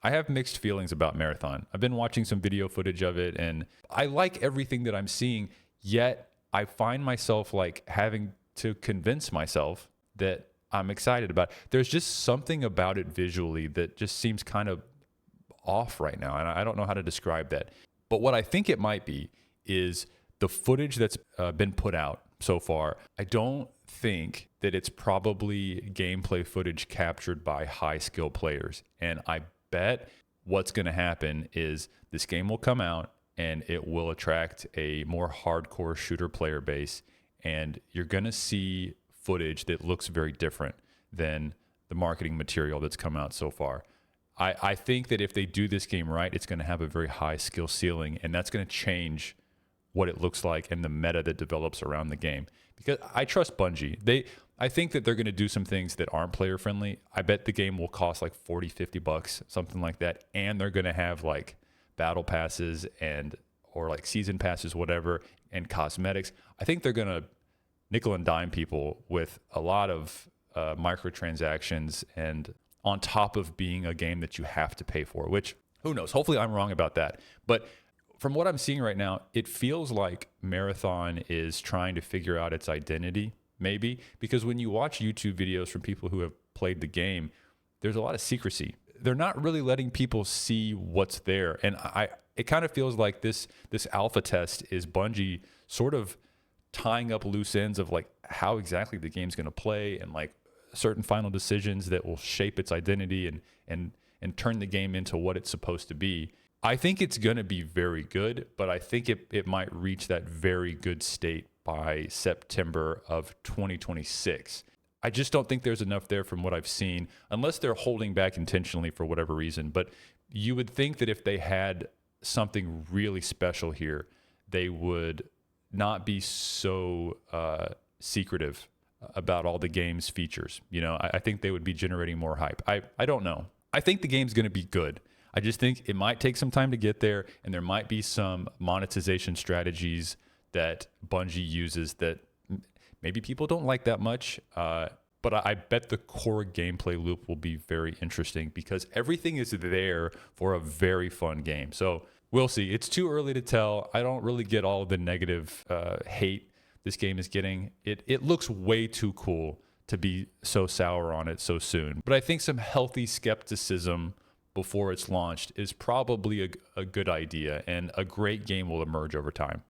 I have mixed feelings about Marathon. I've been watching some video footage of it and I like everything that I'm seeing, yet I find myself like having to convince myself that I'm excited about it. There's just something about it visually that just seems kind of off right now, and I don't know how to describe that. But what I think it might be is the footage that's been put out so far. I don't think that it's probably gameplay footage captured by high skill players. And I bet what's going to happen is this game will come out and it will attract a more hardcore shooter player base. And you're going to see footage that looks very different than the marketing material that's come out so far. I think that if they do this game right, it's going to have a very high skill ceiling, and that's going to change what it looks like and the meta that develops around the game. Because I trust Bungie. I think that they're going to do some things that aren't player friendly. I bet the game will cost like $40-$50, something like that, and they're going to have like battle passes and or like season passes, whatever, and cosmetics. I think they're going to nickel and dime people with a lot of microtransactions and on top of being a game that you have to pay for, which who knows? Hopefully I'm wrong about that. But from what I'm seeing right now, it feels like Marathon is trying to figure out its identity, maybe, because when you watch YouTube videos from people who have played the game, there's a lot of secrecy. They're not really letting people see what's there. And it kind of feels like this alpha test is Bungie sort of tying up loose ends of like how exactly the game's going to play and like certain final decisions that will shape its identity and turn the game into what it's supposed to be. I think it's going to be very good, but I think it might reach that very good state by September of 2026. I just don't think there's enough there from what I've seen, unless they're holding back intentionally for whatever reason. But you would think that if they had something really special here, they would not be so secretive about all the game's features. You know, I think they would be generating more hype. I don't know. I think the game's going to be good. I just think it might take some time to get there, and there might be some monetization strategies that Bungie uses that maybe people don't like that much. But I bet the core gameplay loop will be very interesting because everything is there for a very fun game. So we'll see. It's too early to tell. I don't really get all the negative hate this game is getting. It looks way too cool to be so sour on it so soon. But I think some healthy skepticism before it's launched is probably a good idea, and a great game will emerge over time.